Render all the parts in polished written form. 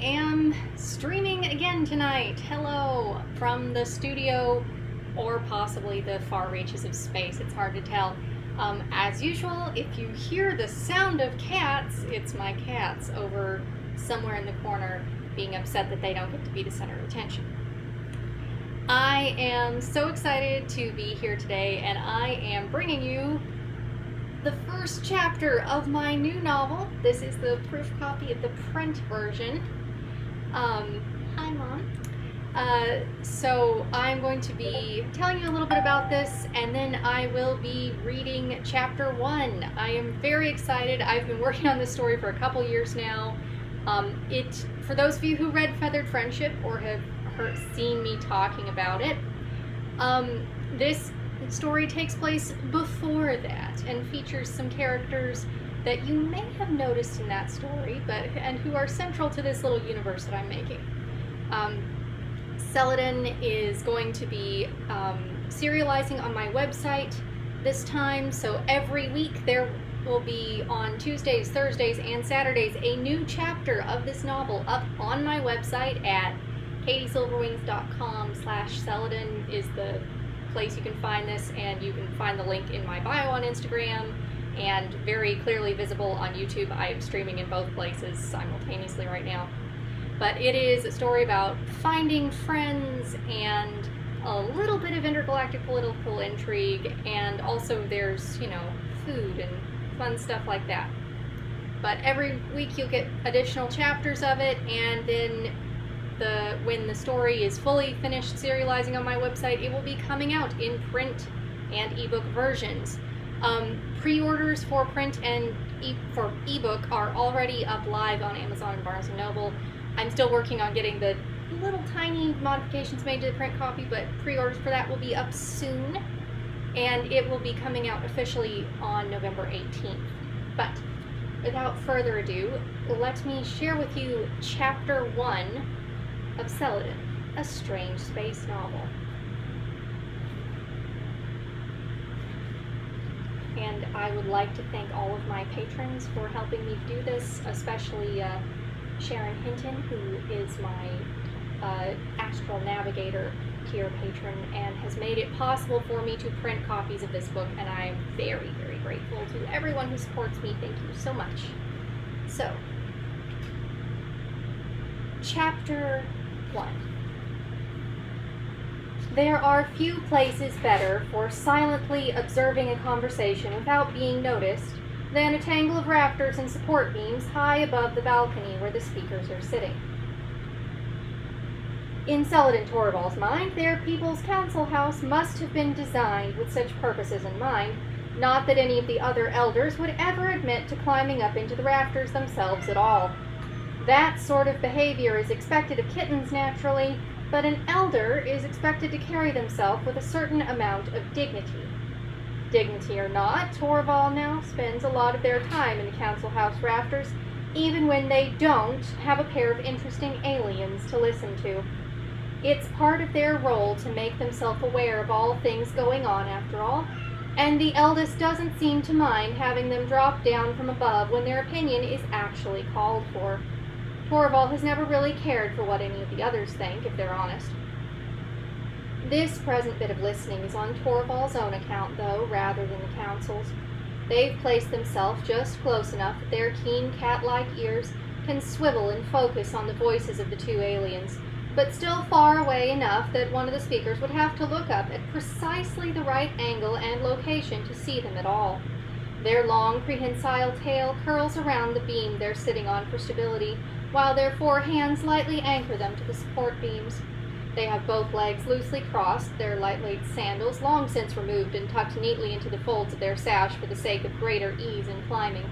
am streaming again tonight. Hello from the studio or possibly the far reaches of space. It's hard to tell. As usual, if you hear the sound of cats, it's my cats over somewhere in the corner being upset that they don't get to be the center of attention. I am so excited to be here today, and I am bringing you the first chapter of my new novel. This is the proof copy of the print version. Hi, Mom. So I'm going to be telling you a little bit about this, and then I will be reading chapter 1. I am very excited. I've been working on this story for a couple years now. For those of you who read Feathered Friendship or have seen me talking about it, this story takes place before that and features some characters that you may have noticed in that story, and who are central to this little universe that I'm making. Celadon is going to be serializing on my website this time, so every week there will be, on Tuesdays, Thursdays, and Saturdays, a new chapter of this novel up on my website at katiesilverwings.com/Celadon is the place you can find this, and you can find the link in my bio on Instagram and very clearly visible on YouTube. I am streaming in both places simultaneously right now. But it is a story about finding friends and a little bit of intergalactic political intrigue, and also there's, food and fun stuff like that. But every week you'll get additional chapters of it, and then when the story is fully finished serializing on my website, it will be coming out in print and ebook versions. Pre-orders for print and for ebook are already up live on Amazon and Barnes & Noble. I'm still working on getting the little tiny modifications made to the print copy, but pre-orders for that will be up soon, and it will be coming out officially on November 18th. But without further ado, let me share with you Chapter 1 of Celadon, a strange space novel. And I would like to thank all of my patrons for helping me do this, especially Sharon Hinton, who is my Astral Navigator tier patron and has made it possible for me to print copies of this book, and I am very, very grateful to everyone who supports me. Thank you so much. So, Chapter 1. There are few places better for silently observing a conversation without being noticed than a tangle of rafters and support beams high above the balcony where the speakers are sitting. In Celadon Torval's mind, their people's council house must have been designed with such purposes in mind, not that any of the other elders would ever admit to climbing up into the rafters themselves at all. That sort of behavior is expected of kittens naturally, but an elder is expected to carry themselves with a certain amount of dignity. Dignity or not, Torval now spends a lot of their time in the council house rafters, even when they don't have a pair of interesting aliens to listen to. It's part of their role to make themselves aware of all things going on, after all, and the eldest doesn't seem to mind having them drop down from above when their opinion is actually called for. Torval has never really cared for what any of the others think, if they're honest. This present bit of listening is on Torval's own account, though, rather than the council's. They've placed themselves just close enough that their keen cat-like ears can swivel and focus on the voices of the two aliens, but still far away enough that one of the speakers would have to look up at precisely the right angle and location to see them at all. Their long, prehensile tail curls around the beam they're sitting on for stability, while their four hands lightly anchor them to the support beams. They have both legs loosely crossed, their lightweight sandals long since removed and tucked neatly into the folds of their sash for the sake of greater ease in climbing.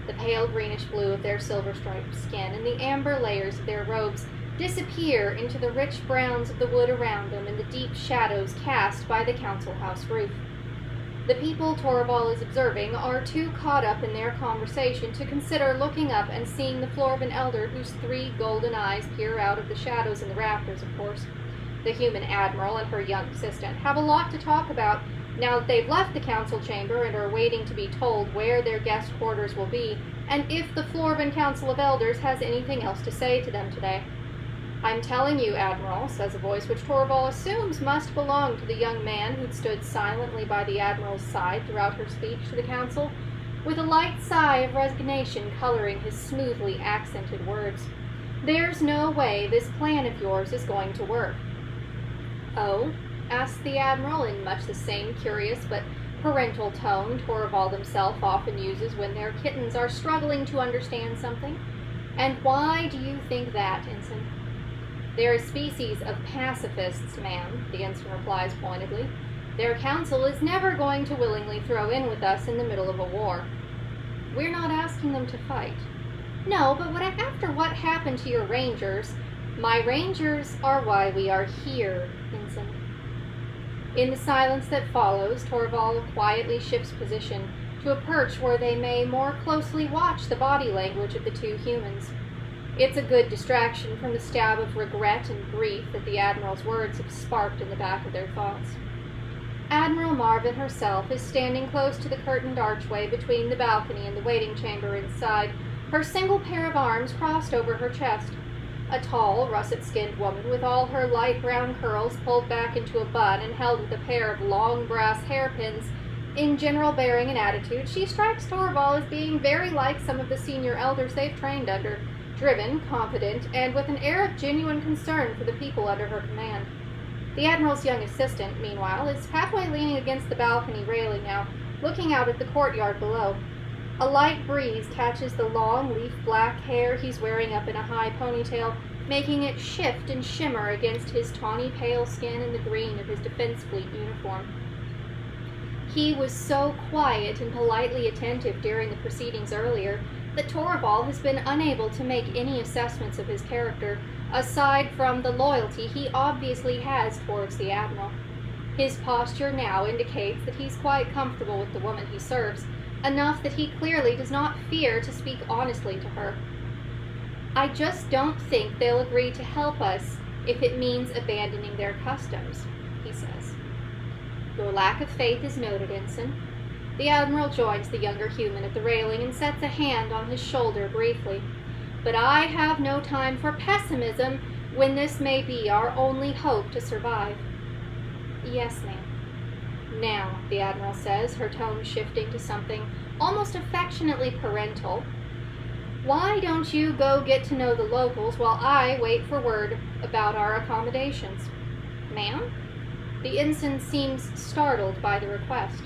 The pale greenish blue of their silver-striped skin and the amber layers of their robes disappear into the rich browns of the wood around them and the deep shadows cast by the council house roof. The people Torval is observing are too caught up in their conversation to consider looking up and seeing the floor of an elder whose 3 golden eyes peer out of the shadows in the rafters, of course. The human admiral and her young assistant have a lot to talk about now that they've left the council chamber and are waiting to be told where their guest quarters will be and if the Florvan Council of Elders has anything else to say to them today. I'm telling you, Admiral, says a voice which Torvald assumes must belong to the young man who'd stood silently by the Admiral's side throughout her speech to the Council, with a light sigh of resignation coloring his smoothly accented words. There's no way this plan of yours is going to work. Oh? Asked the Admiral in much the same curious but parental tone Torvald himself often uses when their kittens are struggling to understand something. And why do you think that, Ensign? They're a species of pacifists, ma'am, the ensign replies pointedly. Their council is never going to willingly throw in with us in the middle of a war. We're not asking them to fight. No, but after what happened to your rangers, my rangers are why we are here, ensign. In the silence that follows, Torvald quietly shifts position to a perch where they may more closely watch the body language of the two humans. It's a good distraction from the stab of regret and grief that the Admiral's words have sparked in the back of their thoughts. Admiral Marvin herself is standing close to the curtained archway between the balcony and the waiting chamber inside, her single pair of arms crossed over her chest. A tall, russet-skinned woman with all her light brown curls pulled back into a bun and held with a pair of long brass hairpins. In general bearing and attitude, she strikes Torvald as being very like some of the senior elders they've trained under, driven, confident, and with an air of genuine concern for the people under her command. The Admiral's young assistant, meanwhile, is halfway leaning against the balcony railing now, looking out at the courtyard below. A light breeze catches the long, leaf-black hair he's wearing up in a high ponytail, making it shift and shimmer against his tawny pale skin and the green of his Defense Fleet uniform. He was so quiet and politely attentive during the proceedings earlier that Torvald has been unable to make any assessments of his character, aside from the loyalty he obviously has towards the Admiral. His posture now indicates that he's quite comfortable with the woman he serves, enough that he clearly does not fear to speak honestly to her. I just don't think they'll agree to help us if it means abandoning their customs, he says. Your lack of faith is noted, Ensign. The Admiral joins the younger human at the railing and sets a hand on his shoulder briefly. But I have no time for pessimism when this may be our only hope to survive. Yes, ma'am. Now, the Admiral says, her tone shifting to something almost affectionately parental, why don't you go get to know the locals while I wait for word about our accommodations? Ma'am? The ensign seems startled by the request.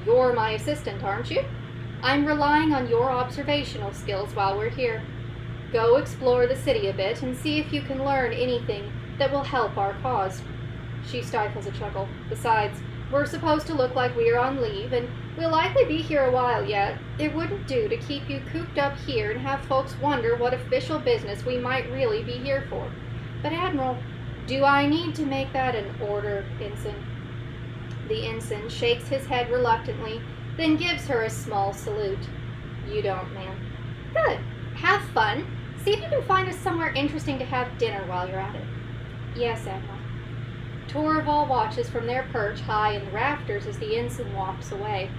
You're my assistant, aren't you? I'm relying on your observational skills while we're here. Go explore the city a bit and see if you can learn anything that will help our cause. She stifles a chuckle. Besides, we're supposed to look like we are on leave, and we'll likely be here a while yet. It wouldn't do to keep you cooped up here and have folks wonder what official business we might really be here for. But, Admiral, do I need to make that an order, Ensign? The ensign shakes his head reluctantly, then gives her a small salute. You don't, ma'am. Good. Have fun. See if you can find us somewhere interesting to have dinner while you're at it. Yes, Admiral. Torvald watches from their perch high in the rafters as the ensign walks away.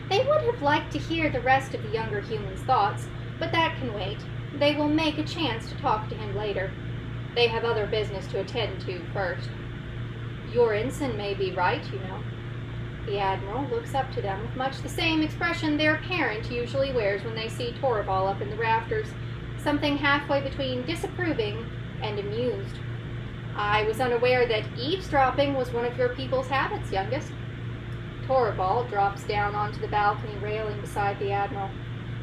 They would have liked to hear the rest of the younger human's thoughts, but that can wait. They will make a chance to talk to him later. They have other business to attend to first. Your ensign may be right, you know. The Admiral looks up to them with much the same expression their parent usually wears when they see Torvald up in the rafters, something halfway between disapproving and amused. I was unaware that eavesdropping was one of your people's habits, youngest. Torvald drops down onto the balcony railing beside the Admiral.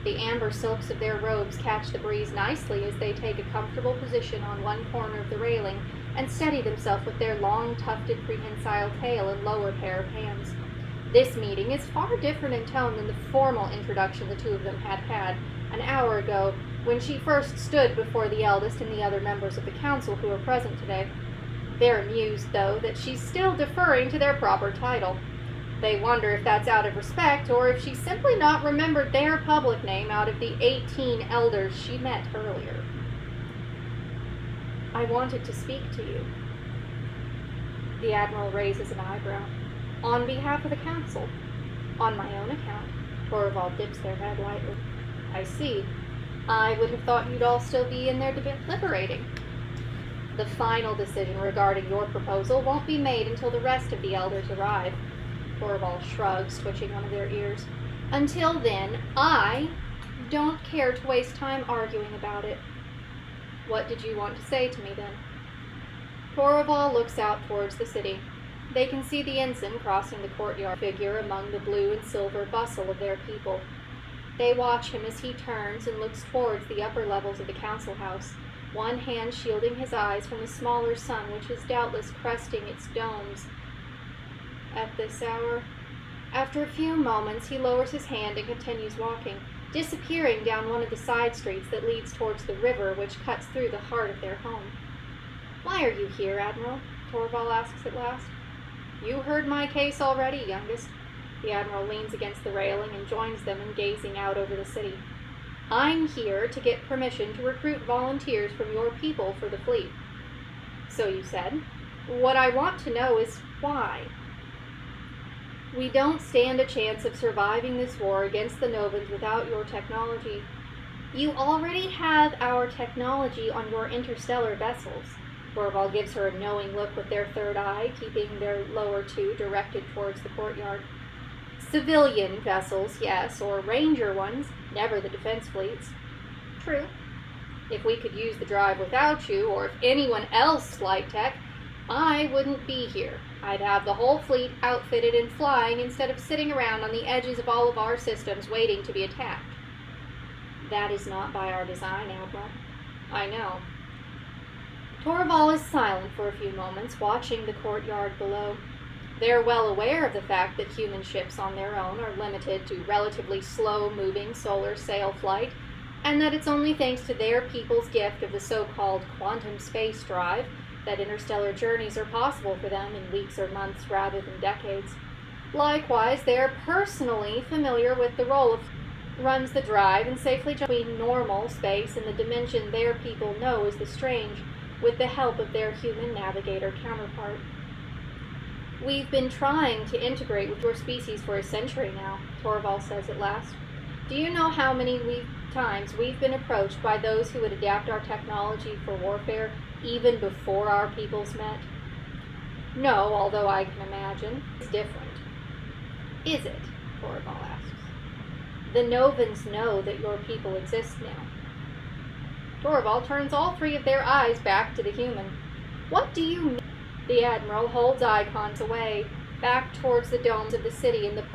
The amber silks of their robes catch the breeze nicely as they take a comfortable position on one corner of the railing and steady themselves with their long, tufted, prehensile tail and lower pair of hands. This meeting is far different in tone than the formal introduction the two of them had had an hour ago when she first stood before the eldest and the other members of the council who were present today. They're amused, though, that she's still deferring to their proper title. They wonder if that's out of respect or if she's simply not remembered their public name out of the 18 elders she met earlier. I wanted to speak to you. The Admiral raises an eyebrow. On behalf of the council. On my own account. Torvald dips their head lightly. I see. I would have thought you'd all still be in there deliberating. The final decision regarding your proposal won't be made until the rest of the elders arrive. Torvald shrugs, twitching one of their ears. Until then, I don't care to waste time arguing about it. What did you want to say to me then? Torvald looks out towards the city. They can see the ensign crossing the courtyard figure among the blue and silver bustle of their people. They watch him as he turns and looks towards the upper levels of the council house, one hand shielding his eyes from the smaller sun which is doubtless cresting its domes at this hour. After a few moments, he lowers his hand and continues walking, disappearing down one of the side streets that leads towards the river which cuts through the heart of their home. Why are you here, Admiral? Torvald asks at last. You heard my case already, youngest. The Admiral leans against the railing and joins them in gazing out over the city. I'm here to get permission to recruit volunteers from your people for the fleet. So you said. What I want to know is why. We don't stand a chance of surviving this war against the Novans without your technology. You already have our technology on your interstellar vessels. Torvald gives her a knowing look with their third eye, keeping their lower two directed towards the courtyard. Civilian vessels, yes, or ranger ones, never the defense fleets. True. If we could use the drive without you, or if anyone else flight tech, I wouldn't be here. I'd have the whole fleet outfitted and flying instead of sitting around on the edges of all of our systems waiting to be attacked. That is not by our design, Admiral. I know. Torvald is silent for a few moments, watching the courtyard below. They're well aware of the fact that human ships on their own are limited to relatively slow-moving solar sail flight, and that it's only thanks to their people's gift of the so-called quantum space drive that interstellar journeys are possible for them in weeks or months rather than decades. Likewise, they're personally familiar with the role of runs the drive and safely jump between normal space and the dimension their people know is the strange, with the help of their human navigator counterpart. We've been trying to integrate with your species for a century now, Torvald says at last. Do you know how many times we've been approached by those who would adapt our technology for warfare even before our peoples met? No, although I can imagine. It's different. Is it? Torvald asks. The Novans know that your people exist now. Torvald turns all three of their eyes back to the human. What do you mean? The Admiral holds icons away, back towards the domes of the city in the